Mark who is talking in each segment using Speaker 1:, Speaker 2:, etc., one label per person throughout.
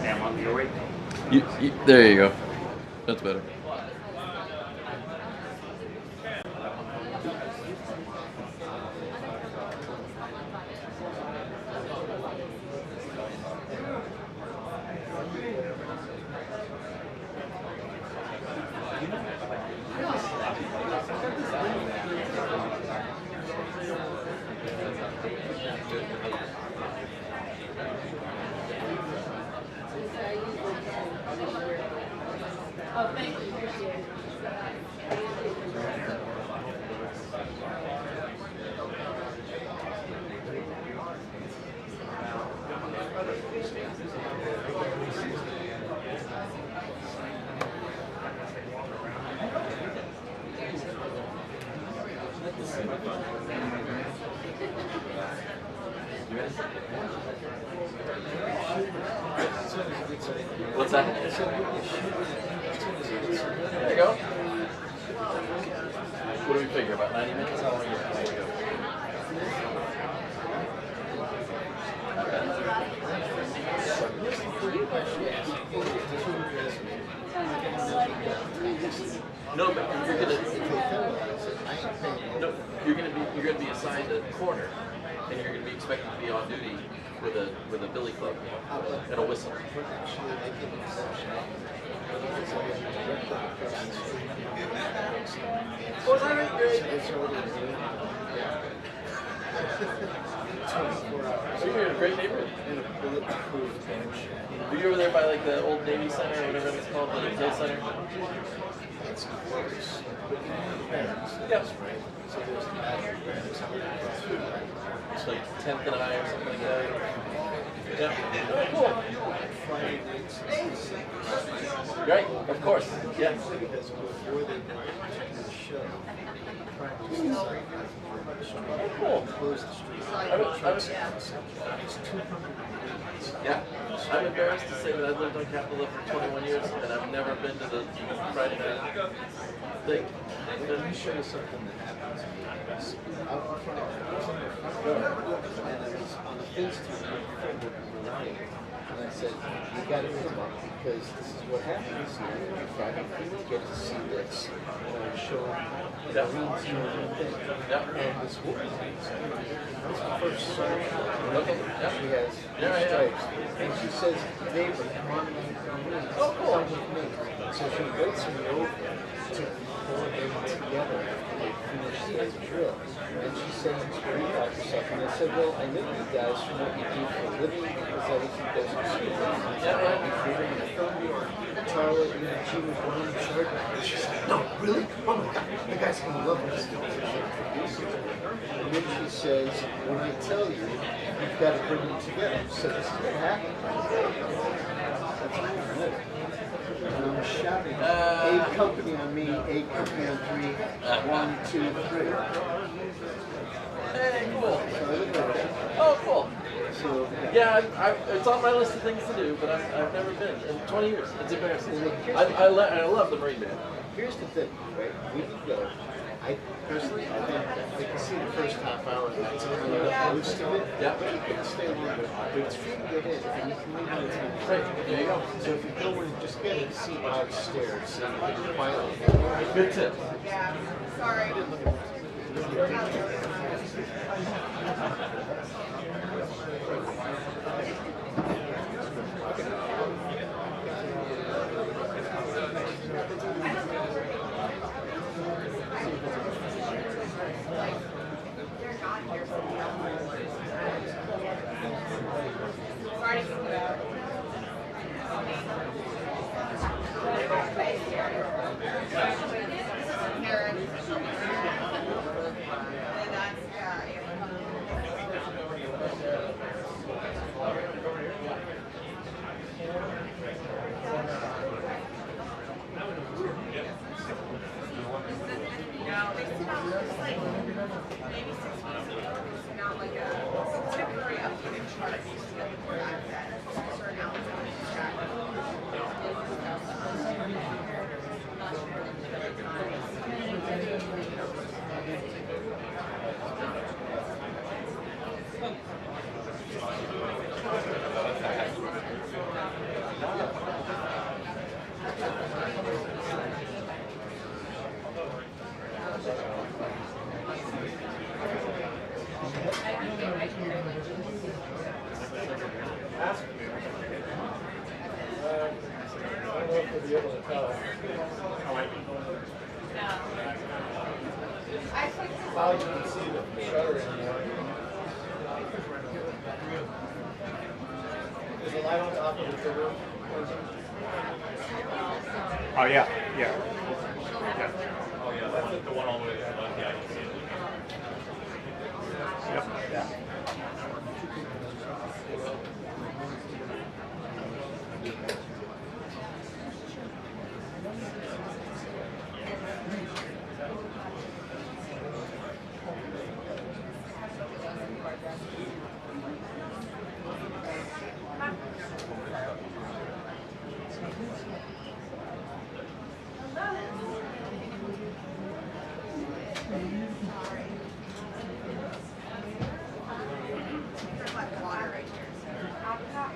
Speaker 1: Sam, on your way.
Speaker 2: There you go. That's better.
Speaker 3: Oh, thank you. Appreciate it.
Speaker 2: What's that? There you go. What do we figure? About 90 minutes? How long is it? There you go. No, but you're gonna be assigned a corner, and you're gonna be expected to be on duty with a billy club and a whistle. Was I right? So you're in a great neighborhood. Are you over there by like the old Navy Center or whatever it's called, the Hill Center? Yeah. It's like 10th and I or something like that. Yeah. Cool. Right, of course. Yeah.
Speaker 4: Because before they went to the show,
Speaker 2: Cool.
Speaker 4: close the street. It's 200 degrees.
Speaker 2: Yeah. I'm embarrassed to say that I've lived on Capitol Hill for 21 years and I've never been to the Friday night thing.
Speaker 4: Let me show you something that happens. Out in front of and I was on the fence to my friend Ryan, and I said, you got to come up because this is what happens here. You Friday night, you get to see this show, Marines doing their thing. And this woman, this first sergeant, she has stripes, and she says, neighbor, come on with me. Come with me. So she invites me over to coordinate together after they finish the drill. And she said, read about yourself. And I said, well, I know you guys from what you do for a living because I was in business school. Charlotte, she was one in charge. And she said, no, really? Oh my God, the guy's going to love this. And then she says, when I tell you, you've got to bring them together. So this is what happened. That's what and I'm shouting, A company on me, A company on 3, 1, 2, 3.
Speaker 2: Hey, cool.
Speaker 4: So I look like that.
Speaker 2: Oh, cool.
Speaker 4: So,
Speaker 2: yeah, it's on my list of things to do, but I've never been in 20 years. It's embarrassing. I love the Marine Band.
Speaker 4: Here's the thing, right? We can go. I personally, I can see the first half hour and that's kind of most of it.
Speaker 2: Yeah.
Speaker 4: But you can stay a little bit on. But it's free to get in, and you can leave on time.
Speaker 2: Right, there you go.
Speaker 4: So if you go in, just get a seat by the stairs, so you can quietly.
Speaker 2: Good tip.
Speaker 3: Yeah. Sorry.
Speaker 4: be able to tell. Now you can see the shutter in there. Is the light on top of the trigger?
Speaker 1: Oh yeah, yeah.
Speaker 5: Oh yeah, that's the one all the way to the left. Yeah, I can see it.
Speaker 1: Yep.
Speaker 4: Yeah.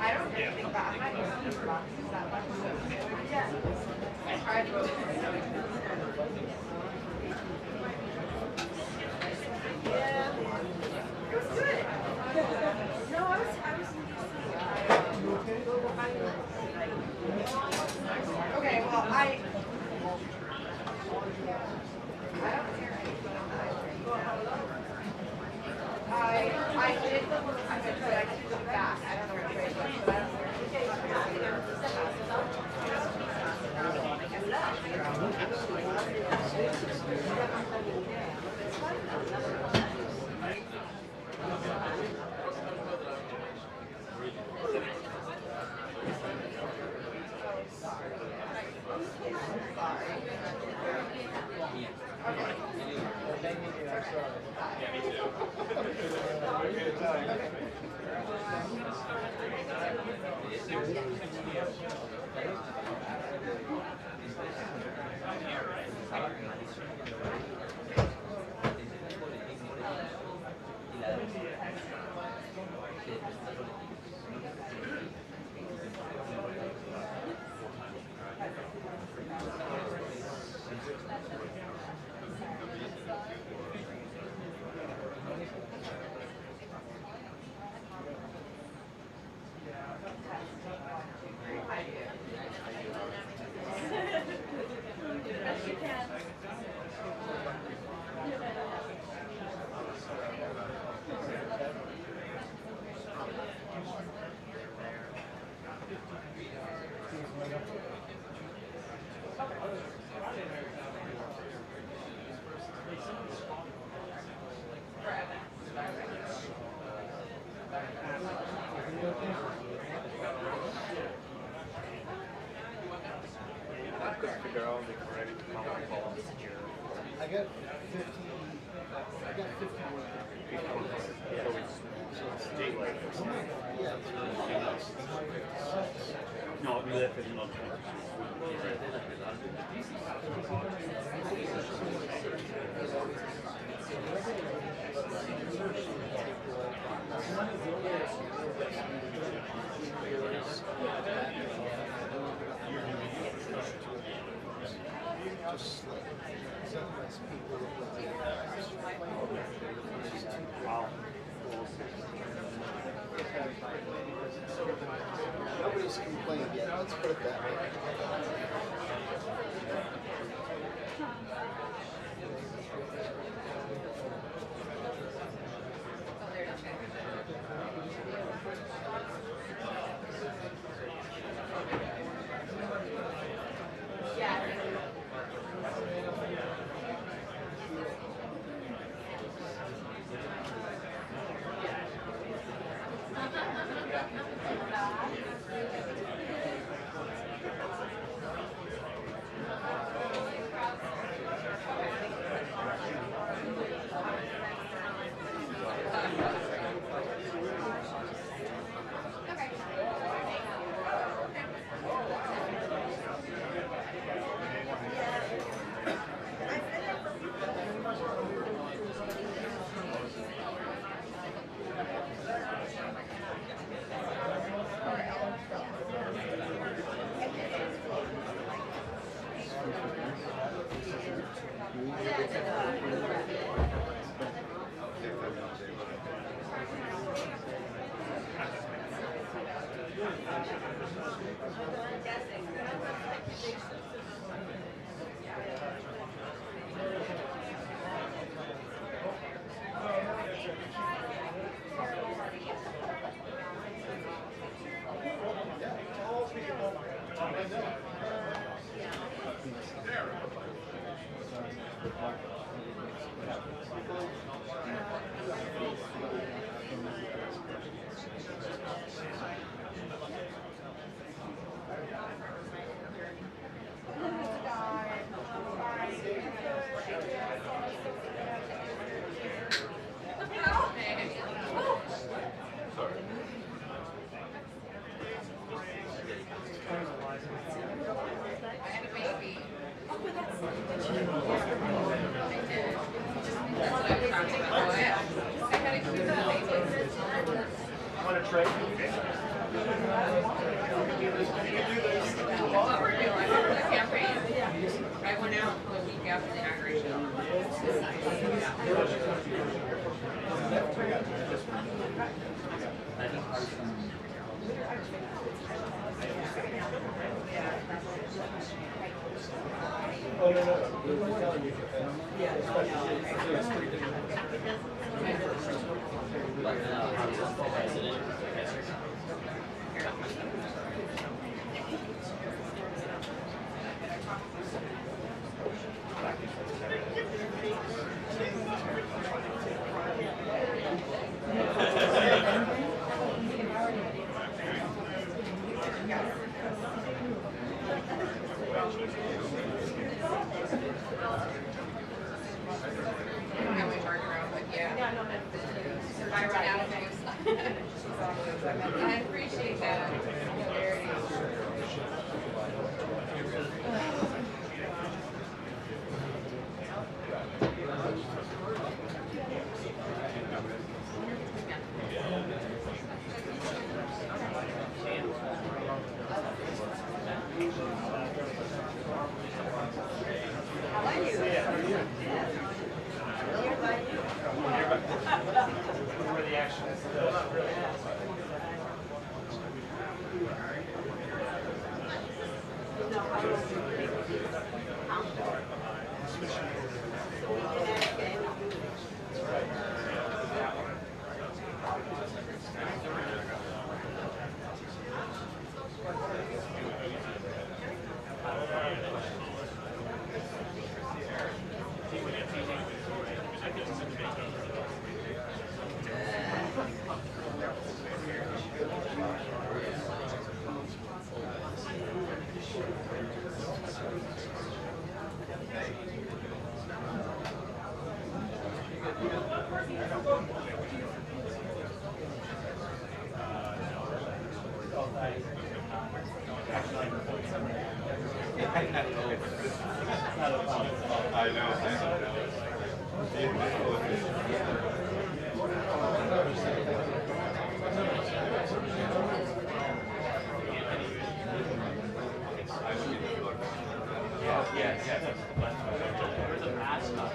Speaker 3: I don't think about it. I'm not using these boxes that much. Yeah. I tried to go. Yeah. It was good. No, I was okay, well, I don't hear anything. I did, I could look back. I don't know where the was, but I don't
Speaker 1: Figure out the correct columns here.
Speaker 4: I got 50. I got 51.
Speaker 1: So it's daylight.
Speaker 4: Yeah.
Speaker 1: No, left is not.
Speaker 4: Just like sometimes people look like
Speaker 1: Wow.
Speaker 4: nobody's complained yet. Let's put it that way.
Speaker 5: tray.
Speaker 3: What we're doing, we're the campaign. I went out the week after the inauguration.
Speaker 5: Oh, no. We're telling you. It's pretty different.
Speaker 3: I don't have my charger out, but yeah. If I run out of things. I appreciate that. How are you?
Speaker 5: Where the action is.
Speaker 6: I know.
Speaker 5: There's a mascot.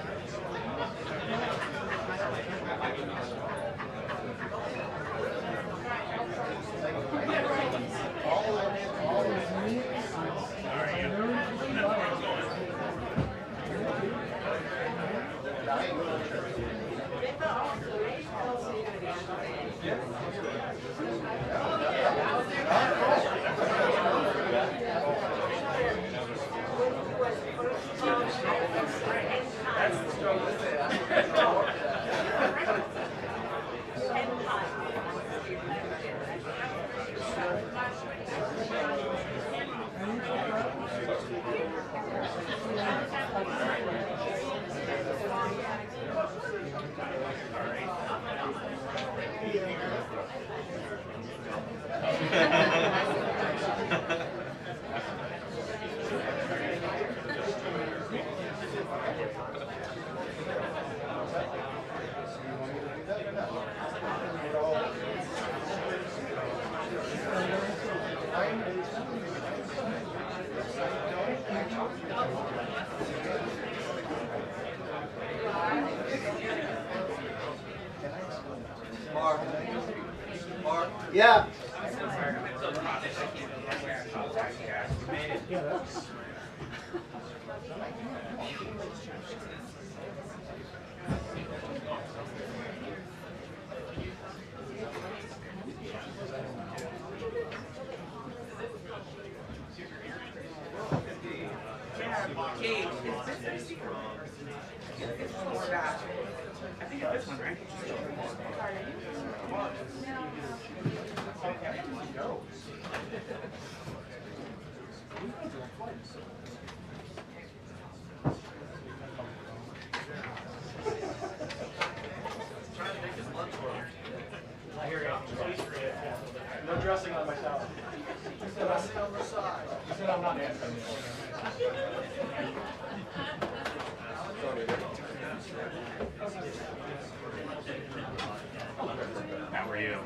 Speaker 4: Yeah.
Speaker 1: I think it's this one, right?
Speaker 5: I hear you. No dressing on myself. He said I'm not answering you.
Speaker 1: How are you?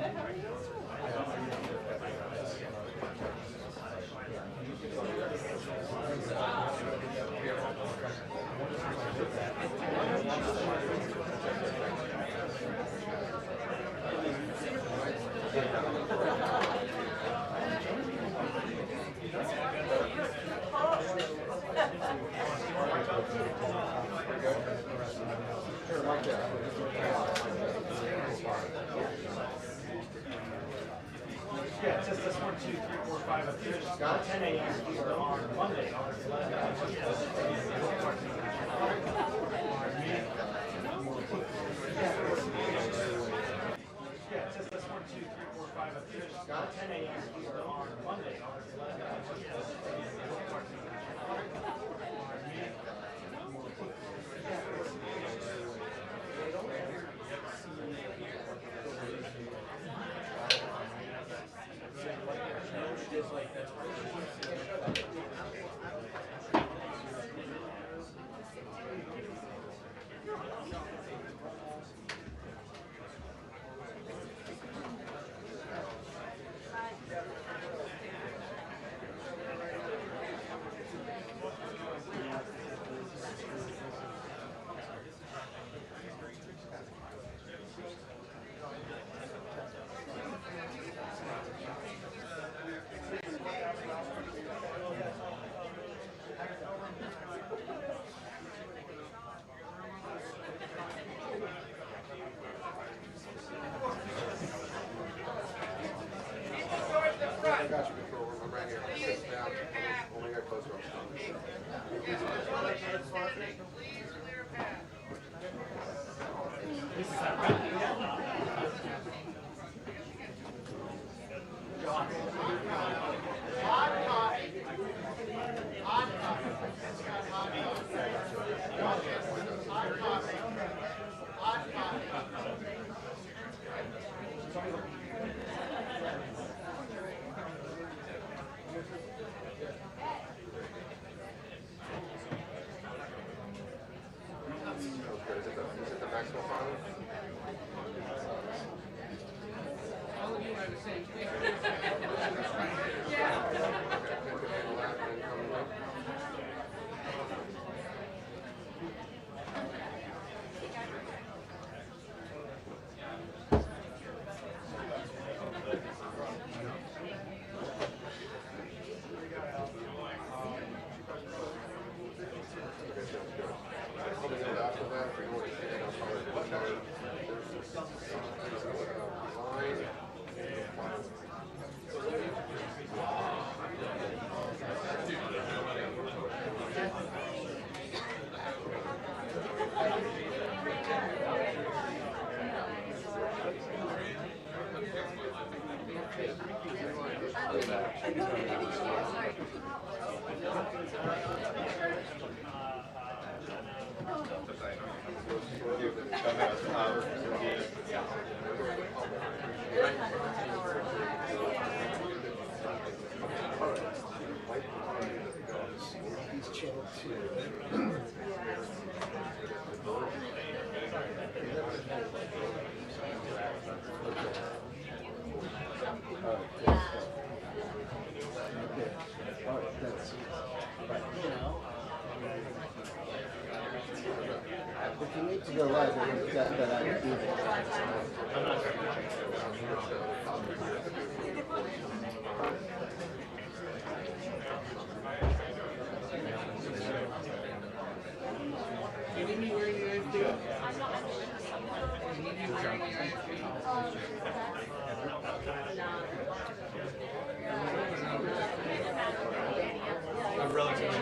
Speaker 5: Yeah, it says this 1, 2, 3, 4, 5. I finished 10 a.m. on Monday. Yeah, it says this 1, 2, 3, 4, 5. I finished 10 a.m. on Monday.
Speaker 6: I got you, control. I'm right here. Sit down. Only got closer. Is it the Maxwell file?
Speaker 3: All of you are the same thing.
Speaker 4: He's channel 2. If you need to go live, that I would do
Speaker 1: You need me where you guys do? I'm relatively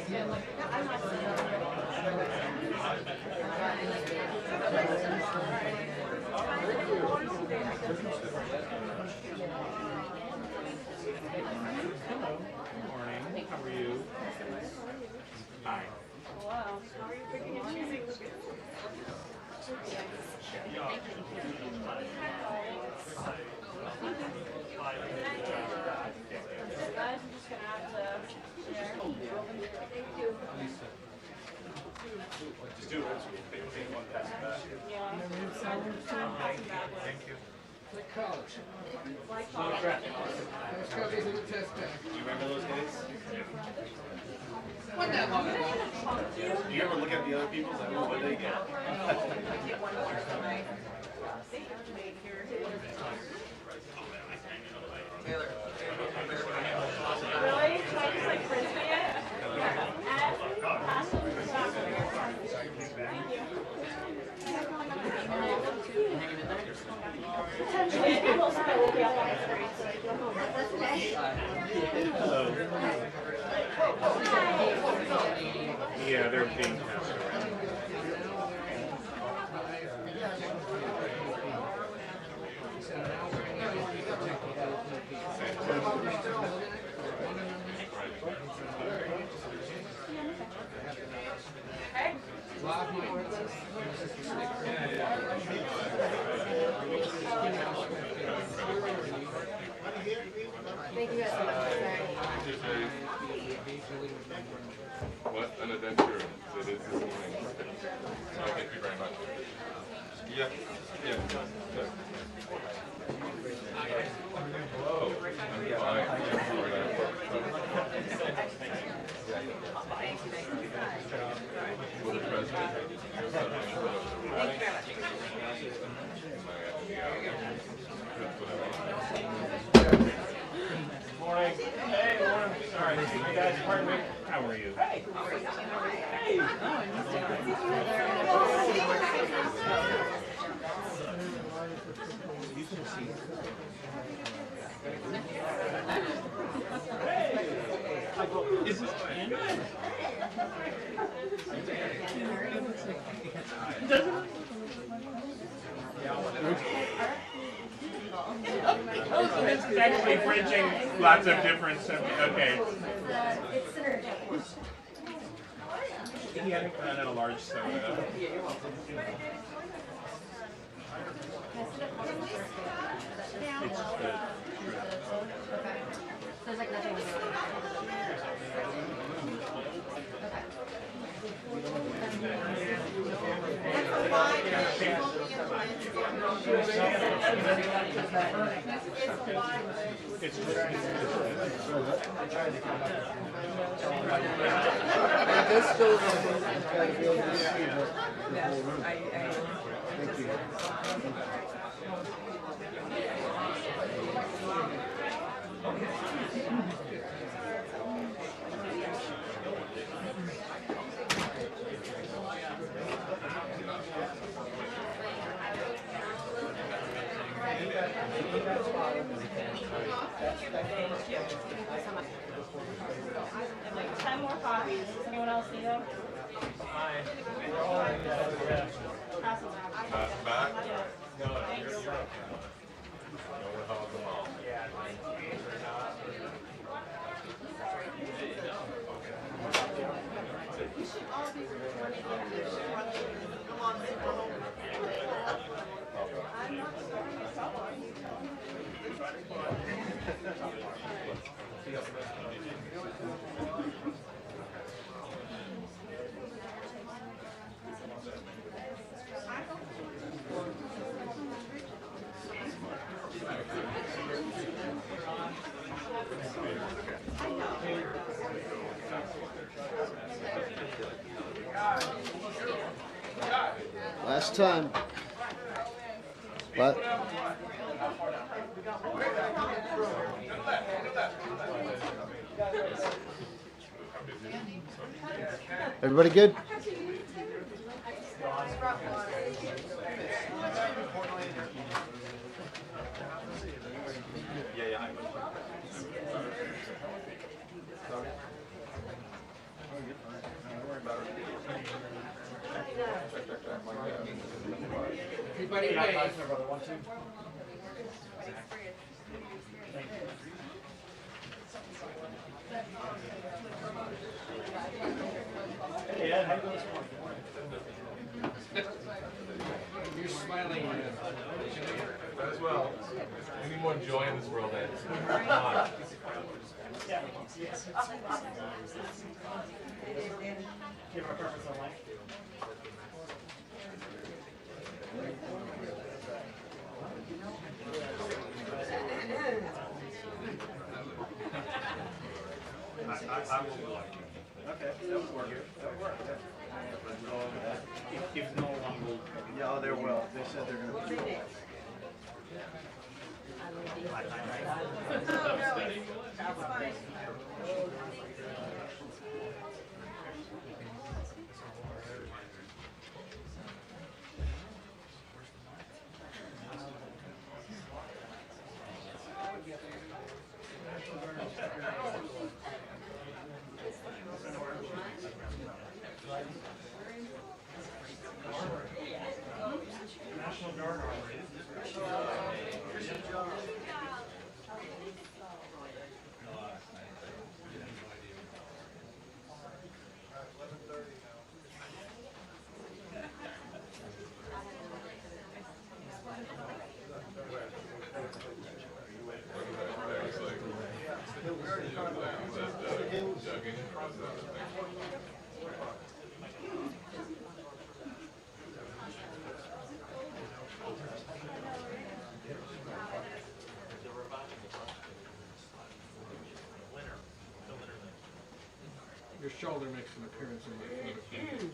Speaker 3: Yeah.
Speaker 7: Morning. How are you? Hi.
Speaker 1: Hello. How are you picking and choosing?
Speaker 8: Guys, I'm just gonna have to share.
Speaker 7: Just do it. Take one pass it back.
Speaker 8: Yeah.
Speaker 7: Thank you.
Speaker 6: There's copies of the test pack.
Speaker 7: Do you remember those days?
Speaker 3: Wasn't that long ago.
Speaker 7: Do you ever look at the other people's? I mean, what they get?
Speaker 3: Taylor.
Speaker 8: Really? Should I just like frisbee it? Pass them to Thank you. Potentially, almost I will be up on the street, so I go home.
Speaker 7: Hello. Yeah, they're being passed around.
Speaker 3: Thank you guys so much.
Speaker 9: What an adventure it is this morning. Thank you very much. Yeah. Yeah. Hello. I'm fine. For the president.
Speaker 3: Thank you very much.
Speaker 7: Morning. Hey, morning. Sorry, you guys, pardon me. How are you? Hey. Is this in? It's technically bridging lots of different subjects. Okay.
Speaker 8: It's synergy.
Speaker 7: Yeah, and then a large soda. It's good.
Speaker 8: There's like nothing to do.
Speaker 7: It's just.
Speaker 4: This goes on. Gotta be able to see the whole room. Thank you.
Speaker 8: Like 10 more copies. Does anyone else need them? Pass them back.
Speaker 9: Back?
Speaker 8: Yeah. Thanks.
Speaker 4: Last time. What? Everybody good?
Speaker 6: Everybody, wait.
Speaker 5: How you doing this morning?
Speaker 6: You're smiling.
Speaker 9: As well. We need more joy in this world, Ed. Come on.
Speaker 5: Yeah. Yes. Give our preference online.
Speaker 7: I will like it.
Speaker 5: Okay, that would work. That would work.
Speaker 7: If no one will.
Speaker 5: Yeah, they will. They said they're going to.
Speaker 7: National Guard operated.
Speaker 6: Your shoulder makes an appearance in my photo.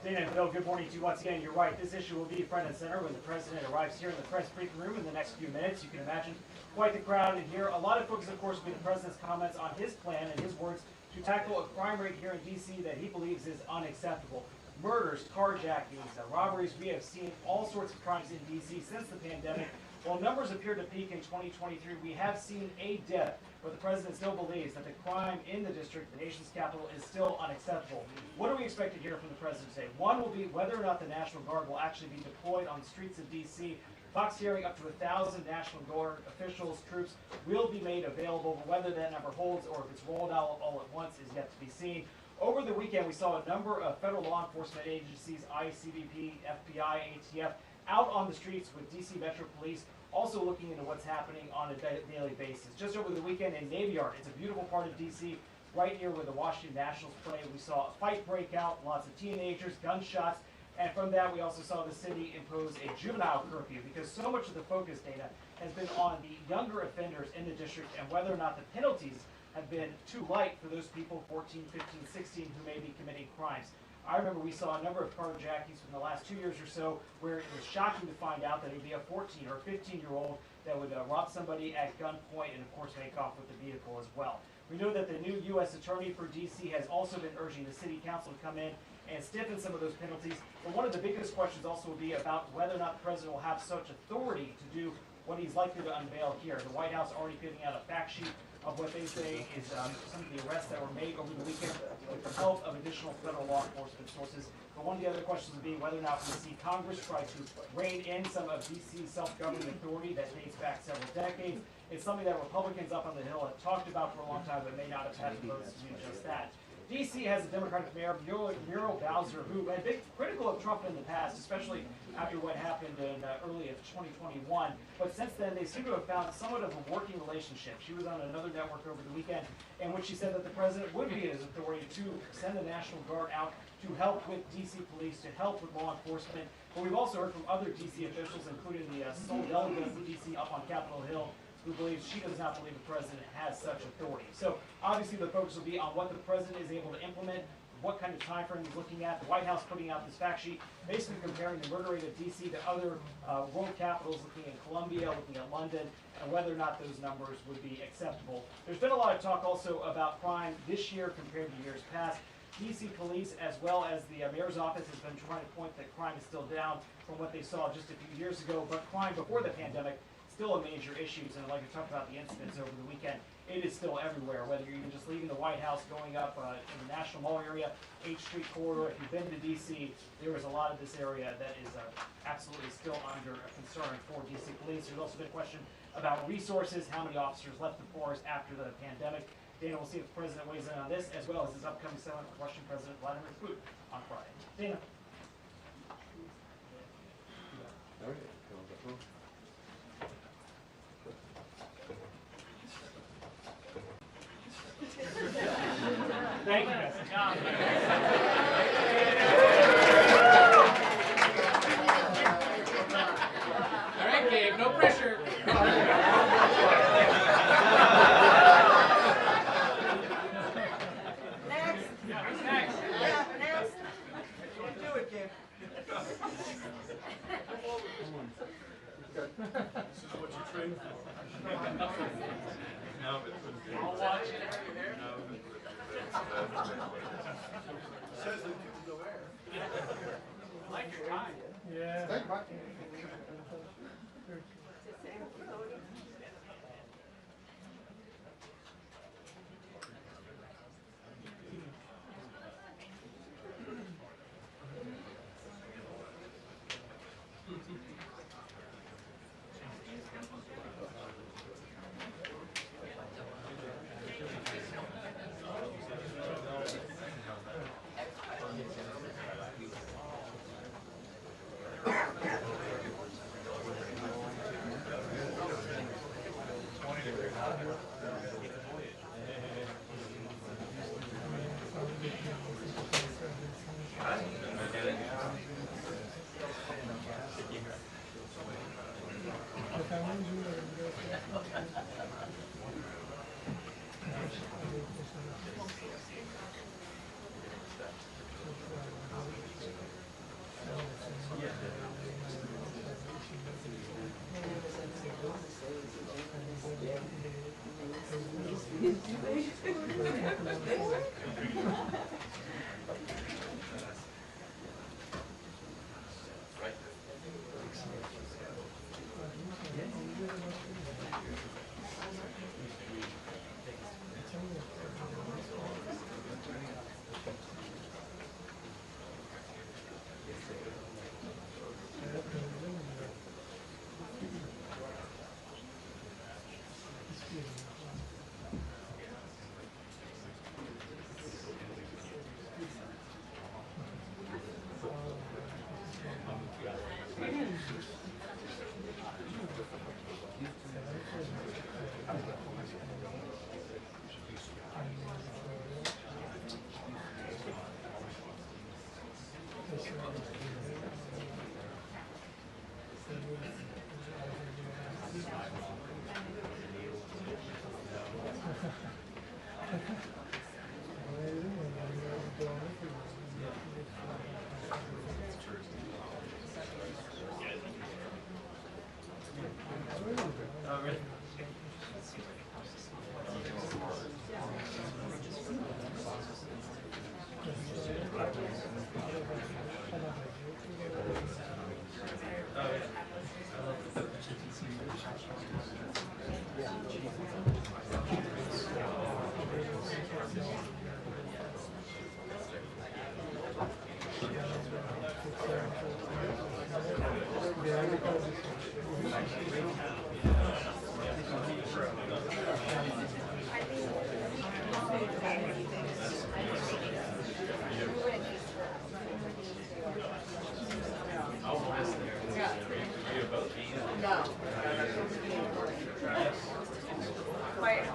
Speaker 5: Dana and Bill, good morning to you once again. You're right, this issue will be front and center when the president arrives here in the press briefing room in the next few minutes. You can imagine quite the crowd in here. A lot of focus, of course, will be the president's comments on his plan and his words to tackle a crime rate here in D.C. that he believes is unacceptable. Murders, carjackings, robberies, we have seen all sorts of crimes in D.C. since the pandemic. While numbers appear to peak in 2023, we have seen a dip, but the president still believes that the crime in the district, the nation's capital, is still unacceptable. What do we expect to hear from the president today? One will be whether or not the National Guard will actually be deployed on the streets of D.C. Fox hearing up to 1,000 National Guard officials, troops will be made available, but whether that number holds or if it's rolled out all at once is yet to be seen. Over the weekend, we saw a number of federal law enforcement agencies, ICBP, FBI, ATF, out on the streets with D.C. Metro Police, also looking into what's happening on a daily basis. Just over the weekend in Navy Yard, it's a beautiful part of D.C., right near where the Washington Nationals play. We saw a fight break out, lots of teenagers, gunshots, and from that we also saw the city impose a juvenile curfew because so much of the focus data has been on the younger offenders in the district and whether or not the penalties have been too light for those people, 14, 15, 16, who may be committing crimes. I remember we saw a number of carjackings from the last 2 years or so where it was shocking to find out that it would be a 14 or 15-year-old that would rob somebody at gunpoint and, of course, make off with the vehicle as well. We know that the new U.S. Attorney for D.C. has also been urging the City Council to come in and stiffen some of those penalties. But one of the biggest questions also will be about whether or not the president will have such authority to do what he's likely to unveil here. The White House already giving out a fact sheet of what they say is some of the arrests that were made over the weekend with the help of additional federal law enforcement sources. But one of the other questions would be whether or not we see Congress try to rein in some of D.C.'s self-governing authority that dates back several decades. It's something that Republicans up on the Hill have talked about for a long time, but may not have had the votes to do just that. D.C. has a Democratic mayor, Muriel Bowser, who had been critical of Trump in the past, especially after what happened in early of 2021. But since then, they seem to have found somewhat of a working relationship. She was on another network over the weekend in which she said that the president would be in his authority to send the National Guard out to help with D.C. police, to help with law enforcement. But we've also heard from other D.C. officials, including the sole delegate of D.C. up on Capitol Hill, who believes she does not believe the president has such authority. So obviously the focus will be on what the president is able to implement, what kind of time frame he's looking at. The White House putting out this fact sheet, basically comparing the murder rate of D.C. to other world capitals, looking at Colombia, looking at London, and whether or not those numbers would be acceptable. There's been a lot of talk also about crime this year compared to years past. D.C. police, as well as the mayor's office, has been trying to point that crime is still down from what they saw just a few years ago, but crime before the pandemic still a major issue, and I'd like to talk about the incidents over the weekend. It is still everywhere, whether you're even just leaving the White House, going up in the National Mall area, 8th Street corridor. If you've been to D.C., there is a lot of this area that is absolutely still under concern for D.C. police. There's also been a question about resources, how many officers left the force after the pandemic. Dana will see if the President weighs in on this, as well as his upcoming summit with Russian President Vladimir Putin on Friday. Dana.
Speaker 4: All right.
Speaker 5: Thank you, guys.
Speaker 7: All right, Gabe, no pressure.
Speaker 1: Next.
Speaker 7: Next.
Speaker 1: Yeah, next.
Speaker 5: Do it, Gabe.
Speaker 6: This is what you trained for.
Speaker 9: No, but it's
Speaker 7: I'll watch it.
Speaker 6: Says that you go there.
Speaker 7: I like your time.
Speaker 6: Thank you.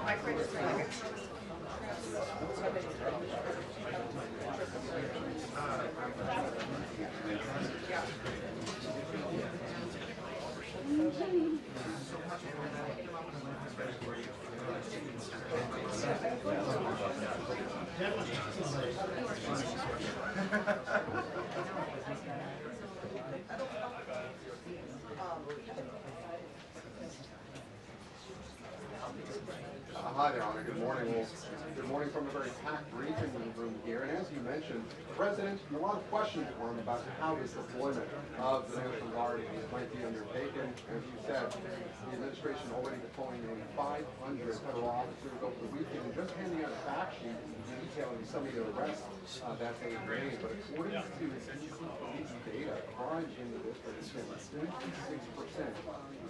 Speaker 1: My friend is like
Speaker 6: Hi there, Honor. Good morning. Well, good morning from a very packed briefing room here. And as you mentioned, mentioned, the President, a lot of questions for him about how this deployment of the National Guard might be undertaken. As you said, the administration already deploying nearly 500 federal officers over the weekend, and just handing out a fact sheet detailing some of the arrests that they've made. But according to CNBC police data, crime in the district has been 56%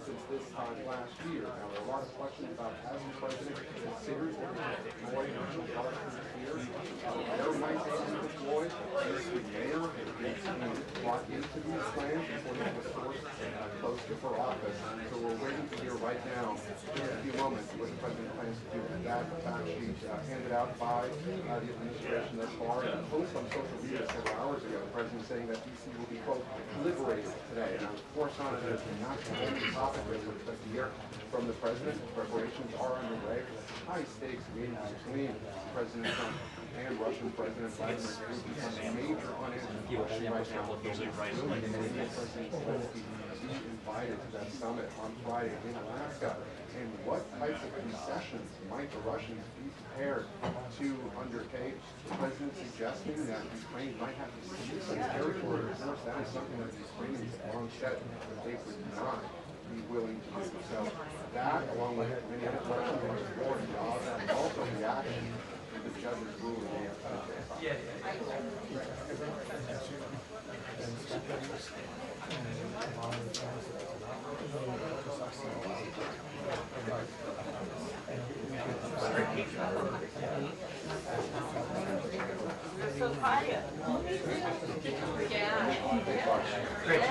Speaker 6: since this time last year. Now, there are a lot of questions about has the President considered deploying National Guard here. Where might they be deployed? The mayor has been brought into these plans according to a source close to her office. So we're waiting to hear right now, in a few moments, what the President plans to do with that fact sheet handed out by the administration thus far. And a post on social media several hours ago, the President saying that DC will be, quote, liberated today. Now, of course, not that it's not the only topic that we expect to hear from the President. Preparations are underway for the high-stakes meeting between President Trump and Russian President Vladimir Putin on a major unanswered question right now. Will President Zelensky be invited to that summit on Friday in Alaska? And what types of concessions might the Russians be prepared to undertake? The President suggesting that Ukraine might have to cede some territory. Of course, that is something that the Ukrainians have long said that they would not be willing to do. So that, along with many other questions on the board jobs, and also reaction to the judge's ruling yesterday.
Speaker 8: You're so quiet.
Speaker 3: Yeah.
Speaker 8: Great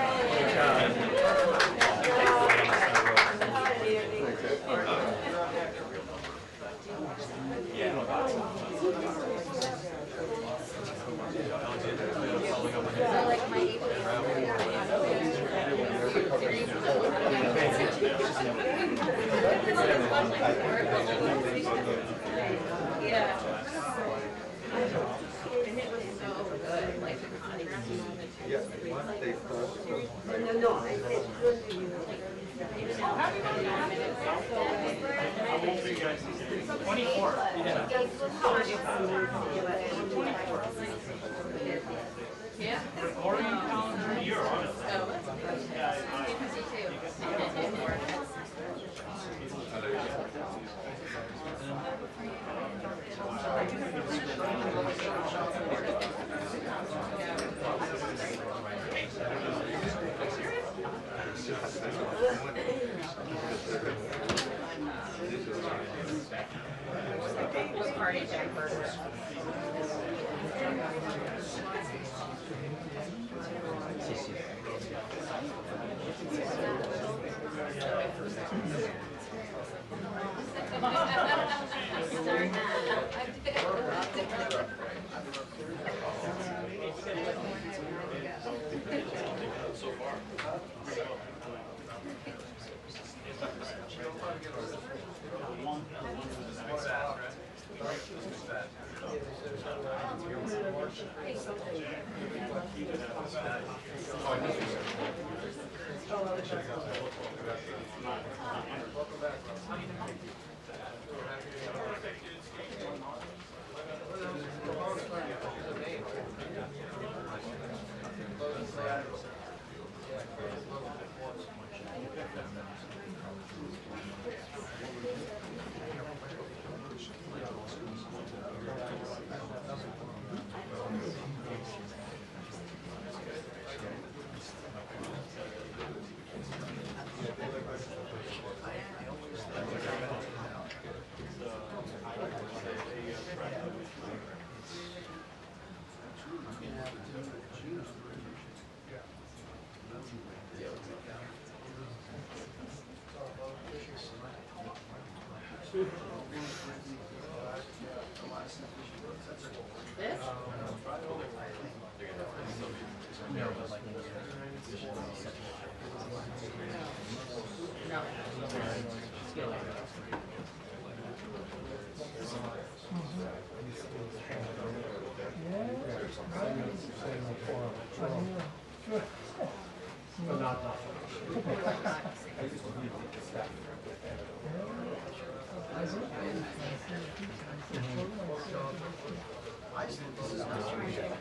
Speaker 3: Yeah. And it was so good, like the cottage.
Speaker 8: No, it's good to you.
Speaker 7: How old are you guys? 24. Yeah. 24.
Speaker 3: Yeah.
Speaker 7: Recording calendar year, honestly.
Speaker 3: Party Jack burgers.
Speaker 2: So far.
Speaker 10: This is not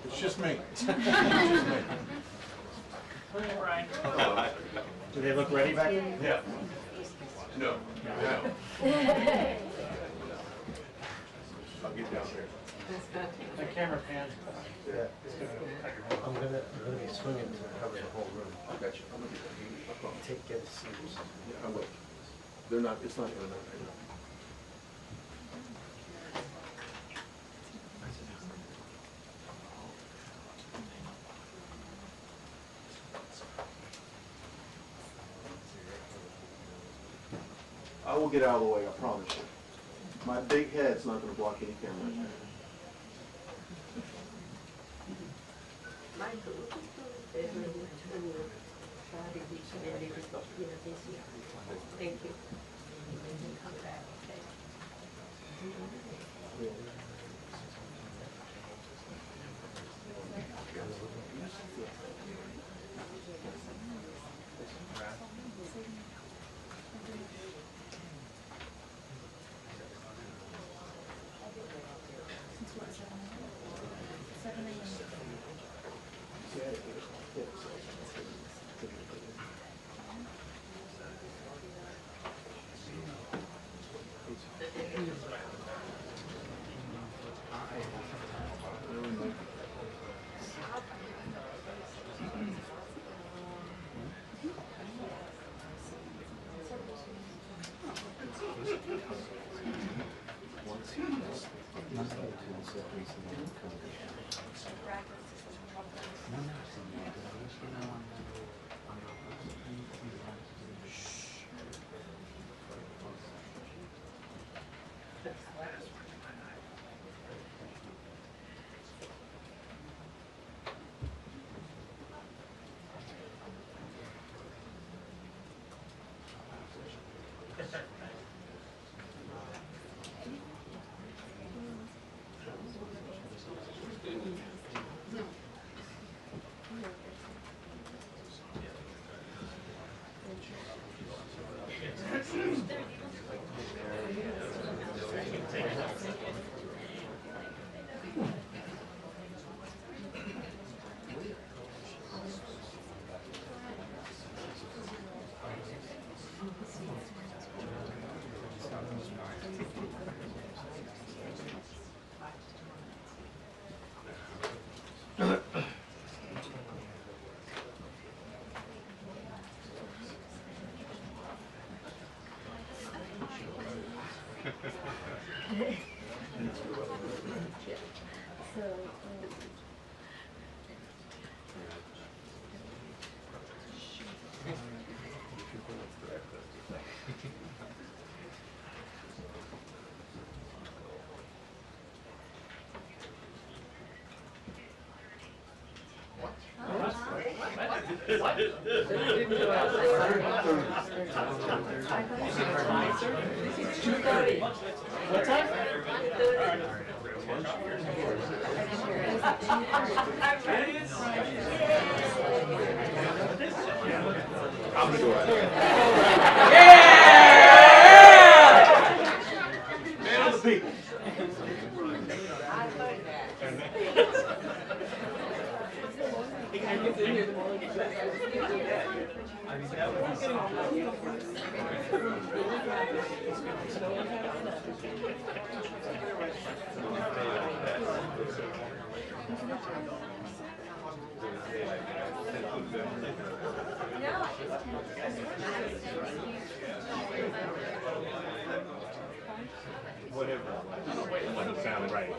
Speaker 10: It's just me.
Speaker 5: Do they look ready back there?
Speaker 10: Yeah. No. No. I'll get down there.
Speaker 5: The camera pan.
Speaker 4: Yeah. I'm gonna be swinging to cover the whole room.
Speaker 2: I got you. I'm gonna get
Speaker 4: Get a seat.
Speaker 2: Yeah, I will. They're not, it's not in and out right now.
Speaker 6: I will get out of the way, I promise you. My big head's not gonna block any camera.
Speaker 8: Thank you.
Speaker 5: What time?
Speaker 10: I'm sure. Man of the people.
Speaker 7: Whatever. It doesn't sound right.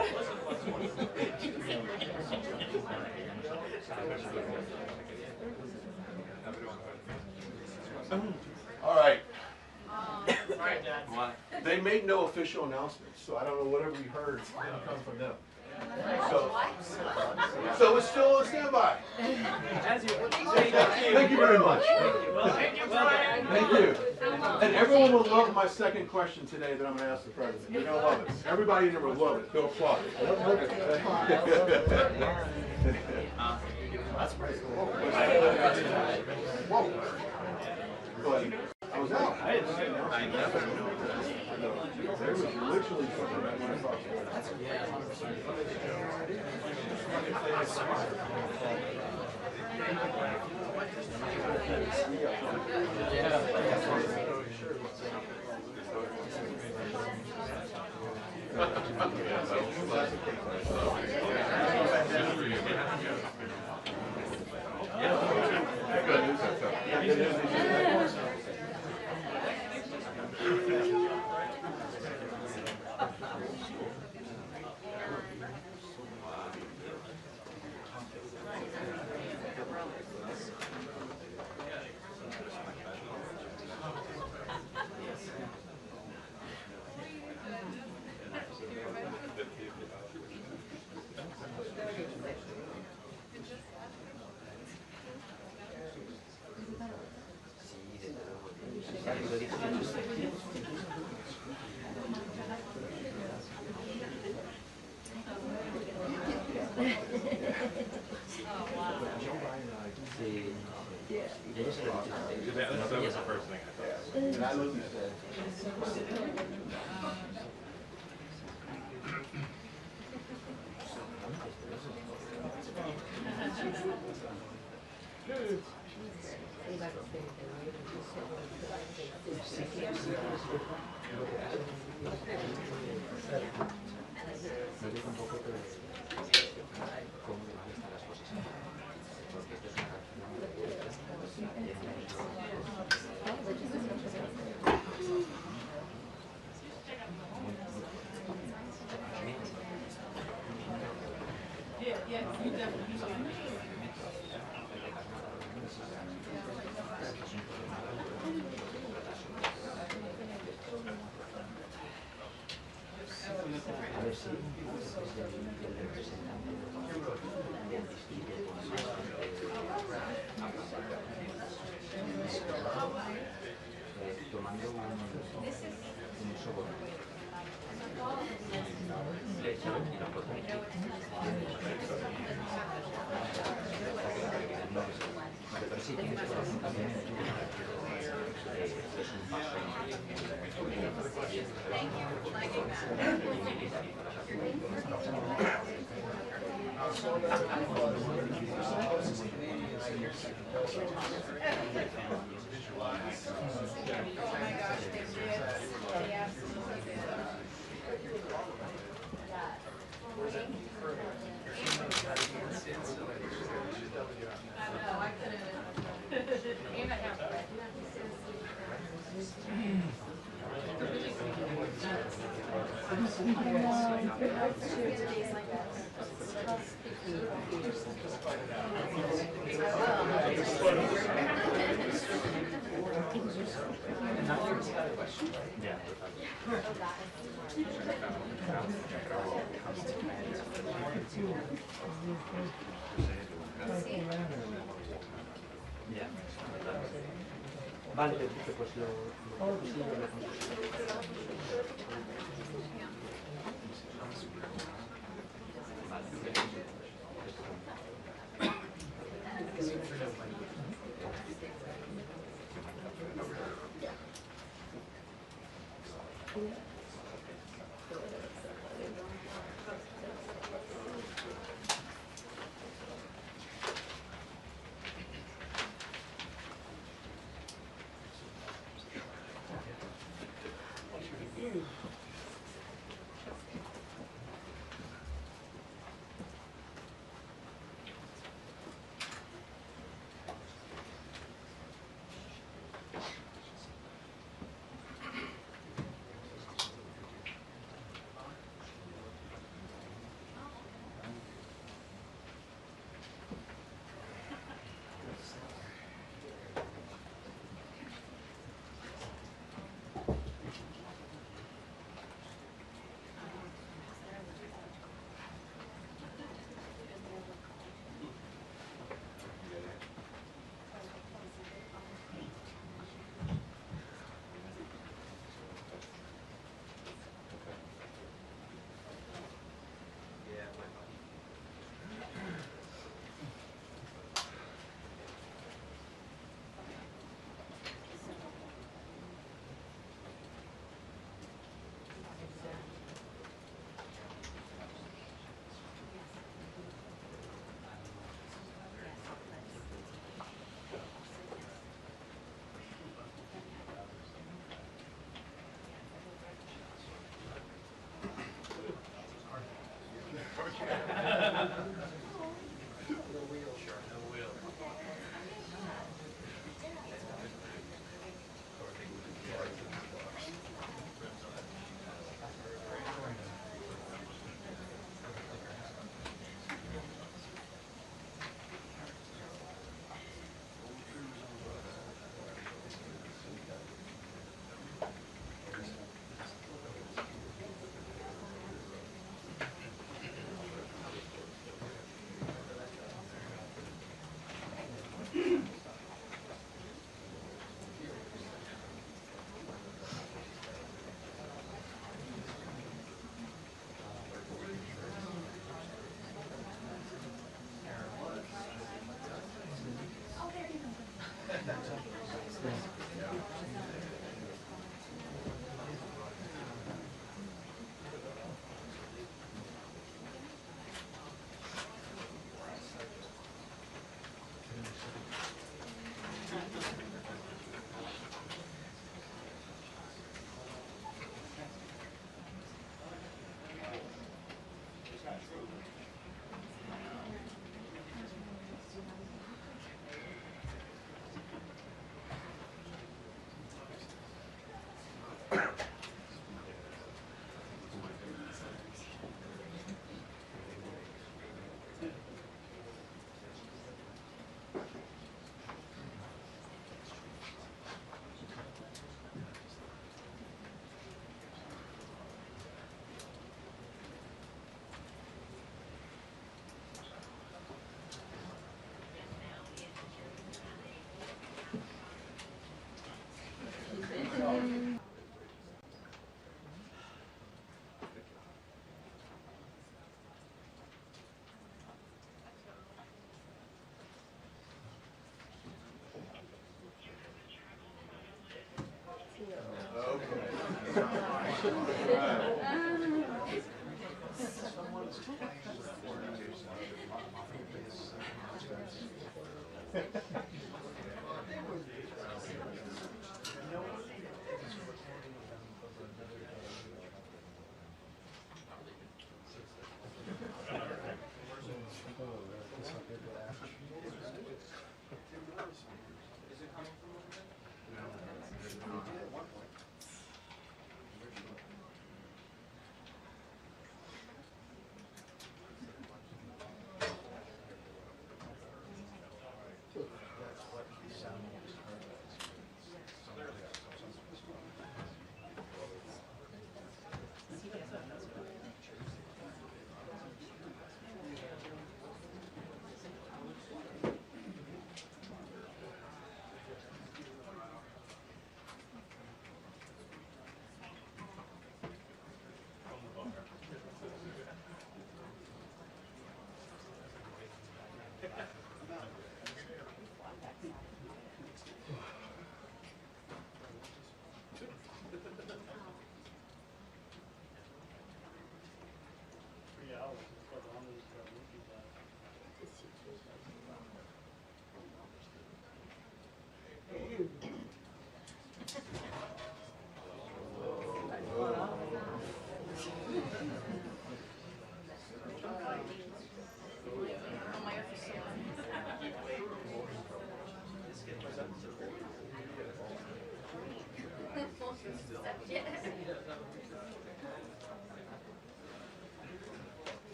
Speaker 10: All right. They made no official announcements, so I don't know whatever we heard didn't come from them. So it's still on standby. Thank you very much. Thank you. And everyone will love my second question today that I'm going to ask the president. They're going to love it. Everybody in there will love it. They'll applaud it. That's pretty cool. Whoa. But I was out. I didn't see it. I never know. There was literally something right when I saw
Speaker 7: That was the first thing I thought.
Speaker 10: And I looked at that.
Speaker 11: Vale, perfecto, pues lo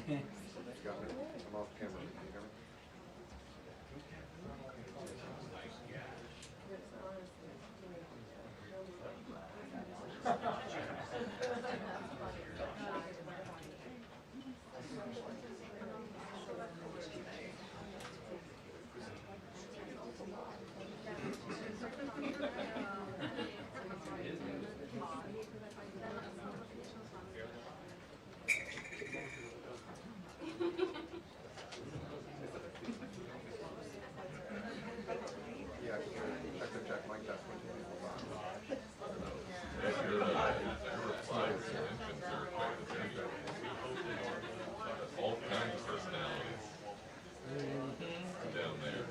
Speaker 6: I'm off camera.
Speaker 9: All kinds of personalities down there.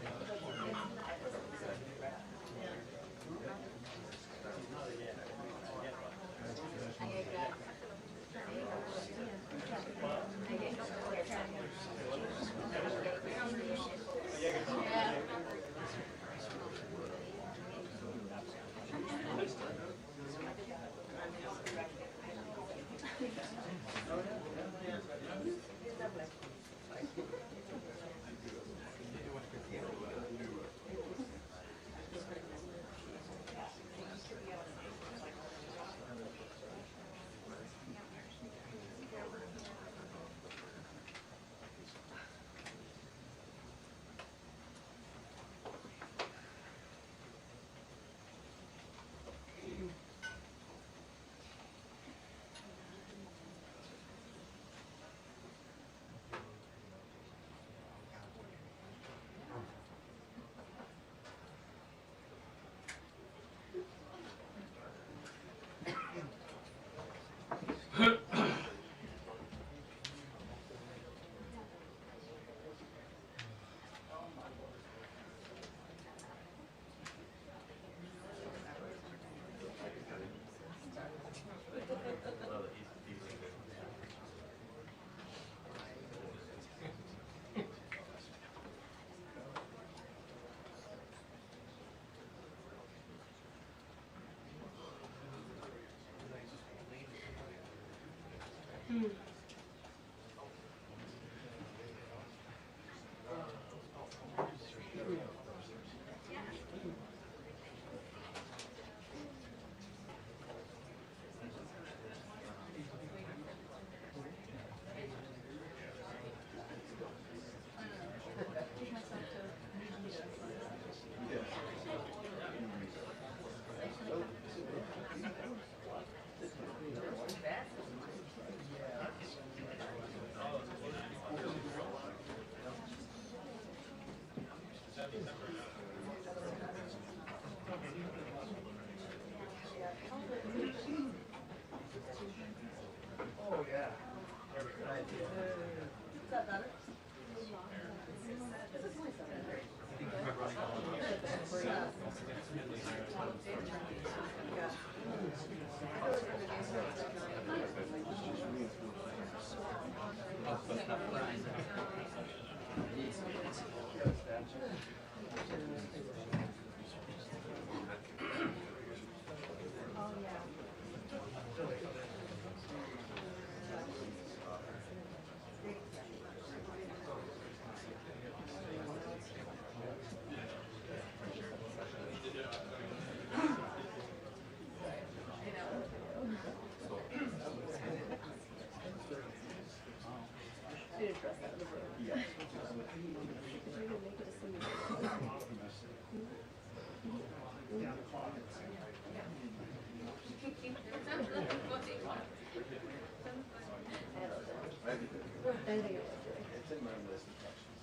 Speaker 4: It's in my list of questions.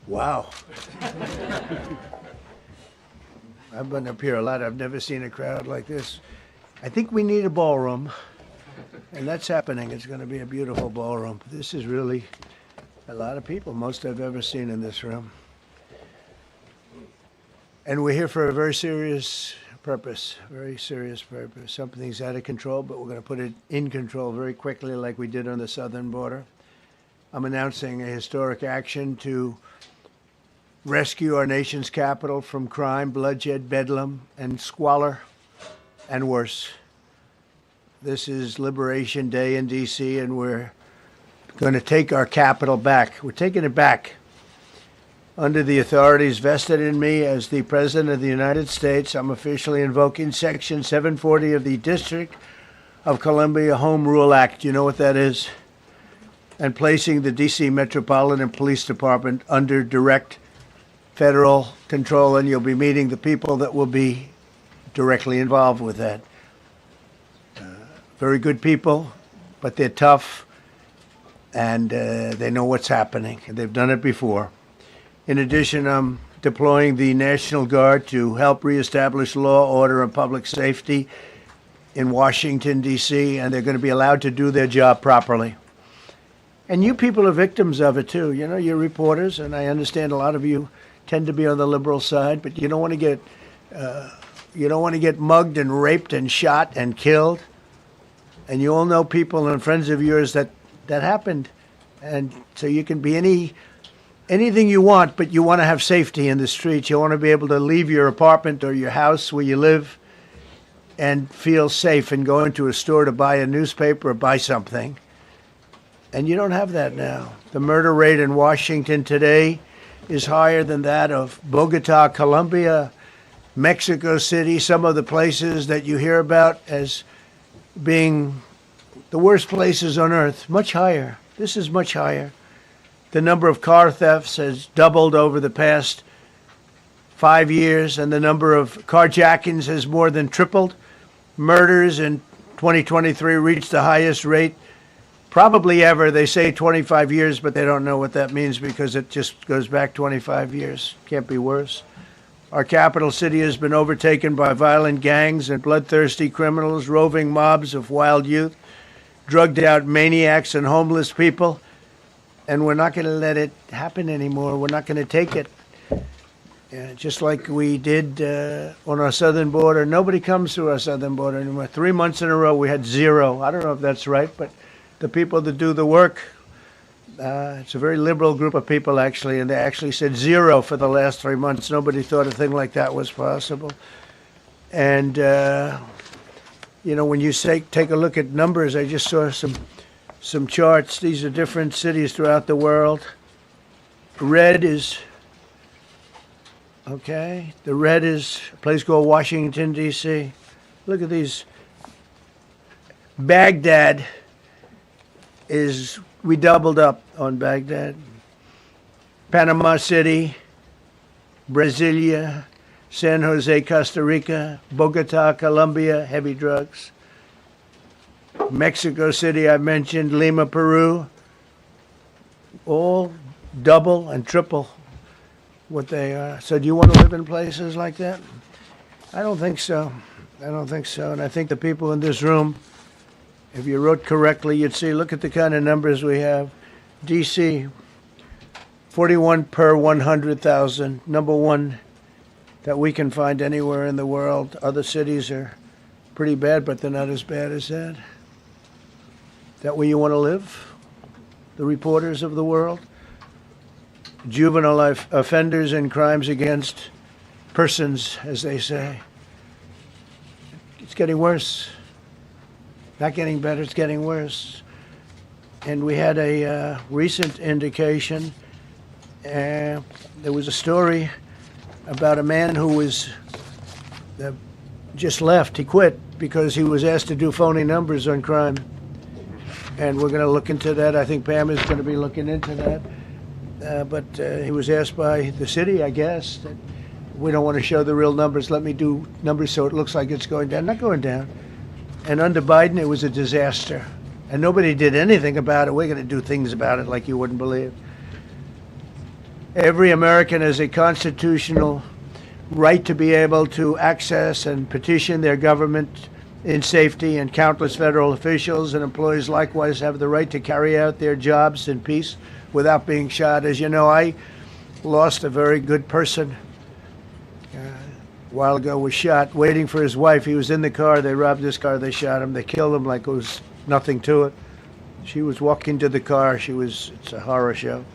Speaker 12: Wow. I've been up here a lot. I've never seen a crowd like this. I think we need a ballroom, and that's happening. It's going to be a beautiful ballroom. This is really a lot of people, most I've ever seen in this room. And we're here for a very serious purpose, very serious purpose. Something's out of control, but we're going to put it in control very quickly like we did on the southern border. I'm announcing a historic action to rescue our nation's capital from crime, bloodshed, bedlam, and squalor, and worse. This is Liberation Day in D.C., and we're going to take our capital back. We're taking it back under the authorities vested in me as the President of the United States. I'm officially invoking Section 740 of the District of Columbia Home Rule Act. You know what that is? And placing the D.C. Metropolitan Police Department under direct federal control, and you'll be meeting the people that will be directly involved with that. Very good people, but they're tough, and they know what's happening, and they've done it before. In addition, I'm deploying the National Guard to help reestablish law, order, and public safety in Washington, D.C., and they're going to be allowed to do their job properly. And you people are victims of it, too. You know, you're reporters, and I understand a lot of you tend to be on the liberal side, but you don't want to get mugged and raped and shot and killed. And you all know people and friends of yours that happened. And so you can be anything you want, but you want to have safety in the streets. You want to be able to leave your apartment or your house where you live and feel safe and go into a store to buy a newspaper or buy something. And you don't have that now. The murder rate in Washington today is higher than that of Bogota, Colombia, Mexico City, some of the places that you hear about as being the worst places on earth, much higher. This is much higher. The number of car thefts has doubled over the past 5 years, and the number of carjackings has more than tripled. Murders in 2023 reached the highest rate probably ever. They say 25 years, but they don't know what that means because it just goes back 25 years. Can't be worse. Our capital city has been overtaken by violent gangs and bloodthirsty criminals, roving mobs of wild youth, drugged out maniacs and homeless people. And we're not going to let it happen anymore. We're not going to take it. Just like we did on our southern border. Nobody comes through our southern border anymore. 3 months in a row, we had zero. I don't know if that's right, but the people that do the work, it's a very liberal group of people, actually, and they actually said zero for the last 3 months. Nobody thought a thing like that was possible. And, when you take a look at numbers, I just saw some charts. These are different cities throughout the world. Red is... Okay, the red is a place called Washington, D.C. Look at these. Baghdad we doubled up on Baghdad. Panama City, Brasilia, San Jose, Costa Rica, Bogota, Colombia, heavy drugs. Mexico City, I mentioned, Lima, Peru, all double and triple what they are. So do you want to live in places like that? I don't think so. And I think the people in this room, if you wrote correctly, you'd see, look at the kind of numbers we have. D.C., 41 per 100,000, number one that we can find anywhere in the world. Other cities are pretty bad, but they're not as bad as that. Is that where you want to live? The reporters of the world? Juvenile offenders and crimes against persons, as they say. It's getting worse. Not getting better, it's getting worse. And we had a recent indication. There was a story about a man who was just left. He quit because he was asked to do phony numbers on crime. And we're going to look into that. I think Pam is going to be looking into that. But he was asked by the city, I guess, that we don't want to show the real numbers. Let me do numbers so it looks like it's going down. Not going down. And under Biden, it was a disaster. And nobody did anything about it. We're going to do things about it like you wouldn't believe. Every American has a constitutional right to be able to access and petition their government in safety, and countless federal officials and employees likewise have the right to carry out their jobs in peace without being shot. As you know, I lost a very good person a while ago, was shot waiting for his wife. He was in the car. They robbed his car. They shot him. They killed him like it was nothing to it. She was walking to the car. It's a horror show.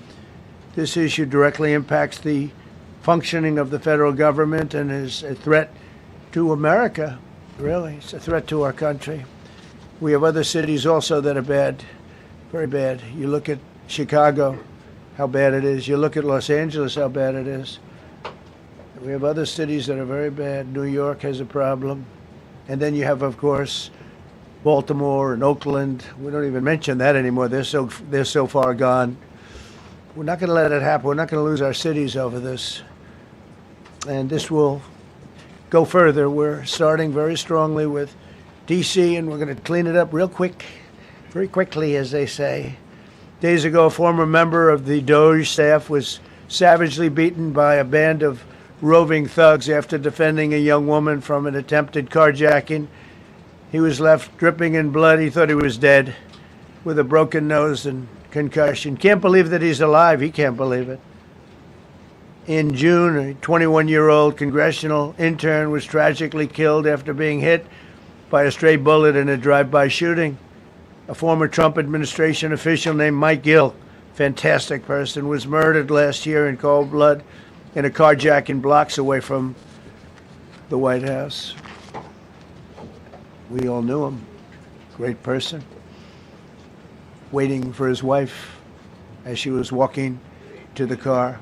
Speaker 12: This issue directly impacts the functioning of the federal government and is a threat to America, really. It's a threat to our country. We have other cities also that are bad, very bad. You look at Chicago, how bad it is. You look at Los Angeles, how bad it is. We have other cities that are very bad. New York has a problem. And then you have, of course, Baltimore and Oakland. We don't even mention that anymore. They're so far gone. We're not going to let it happen. We're not going to lose our cities over this. And this will go further. We're starting very strongly with D.C., and we're going to clean it up real quick, very quickly, as they say. Days ago, a former member of the DOJ staff was savagely beaten by a band of roving thugs after defending a young woman from an attempted carjacking. He was left dripping in blood. He thought he was dead with a broken nose and concussion. Can't believe that he's alive. He can't believe it. In June, a 21-year-old congressional intern was tragically killed after being hit by a stray bullet in a drive-by shooting. A former Trump administration official named Mike Gill, fantastic person, was murdered last year in cold blood in a carjacking blocks away from the White House. We all knew him. Great person. Waiting for his wife as she was walking to the car.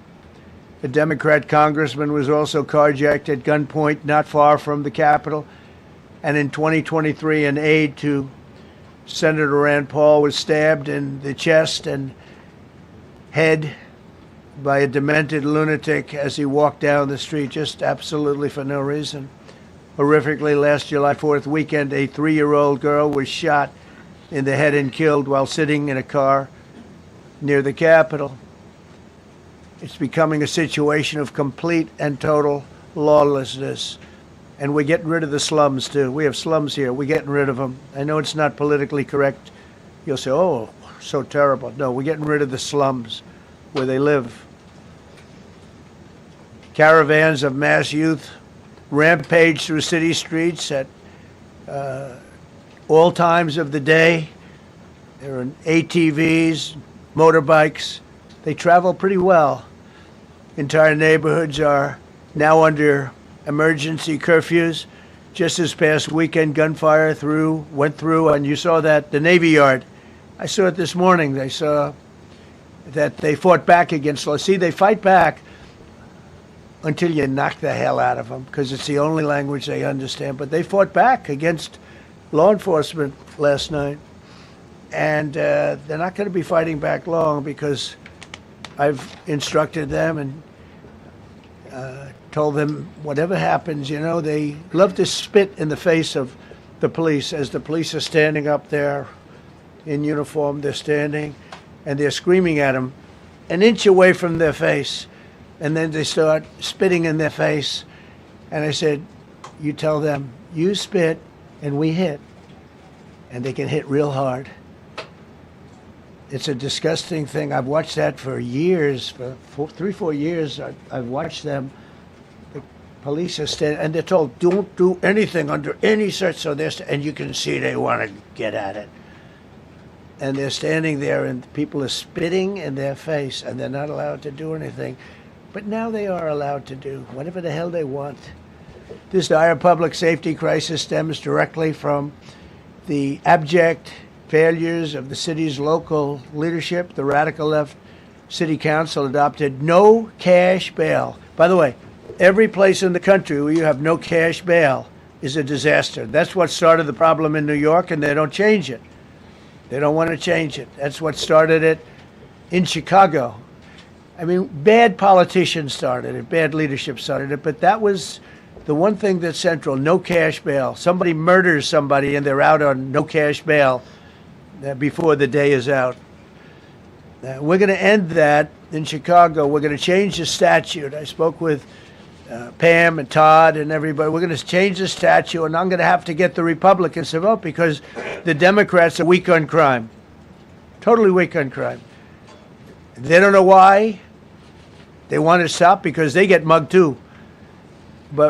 Speaker 12: A Democrat congressman was also carjacked at gunpoint not far from the Capitol. And in 2023, an aide to Senator Rand Paul was stabbed in the chest and head by a demented lunatic as he walked down the street, just absolutely for no reason. Horrifically, last July 4th weekend, a 3-year-old girl was shot in the head and killed while sitting in a car near the Capitol. It's becoming a situation of complete and total lawlessness. And we're getting rid of the slums, too. We have slums here. We're getting rid of them. I know it's not politically correct. You'll say, oh, so terrible. No, we're getting rid of the slums where they live. Caravans of mass youth rampage through city streets at all times of the day. There are ATVs, motorbikes. They travel pretty well. Entire neighborhoods are now under emergency curfews. Just this past weekend, gunfire went through, and you saw that, the Navy Yard. I saw it this morning. They saw that they fought back against law. See, they fight back until you knock the hell out of them, because it's the only language they understand. But they fought back against law enforcement last night. And they're not going to be fighting back long, because I've instructed them and told them whatever happens, they love to spit in the face of the police as the police are standing up there in uniform. They're standing and they're screaming at them an inch away from their face. And then they start spitting in their face. And I said, you tell them, you spit and we hit. And they can hit real hard. It's a disgusting thing. I've watched that for years, for 3-4 years. I've watched them. The police are standing, and they're told, don't do anything under any search. So and you can see they want to get at it. And they're standing there, and people are spitting in their face, and they're not allowed to do anything. But now they are allowed to do whatever the hell they want. This dire public safety crisis stems directly from the abject failures of the city's local leadership. The radical left city council adopted no cash bail. By the way, every place in the country where you have no cash bail is a disaster. That's what started the problem in New York, and they don't change it. They don't want to change it. That's what started it in Chicago. I mean, bad politicians started it, bad leadership started it, but that was the one thing that's central, no cash bail. Somebody murders somebody and they're out on no cash bail before the day is out. We're going to end that in Chicago. We're going to change the statute. I spoke with Pam and Todd and everybody. We're going to change the statute, and I'm going to have to get the Republicans to vote because the Democrats are weak on crime, totally weak on crime. They don't know why. They want to stop because they get mugged too. But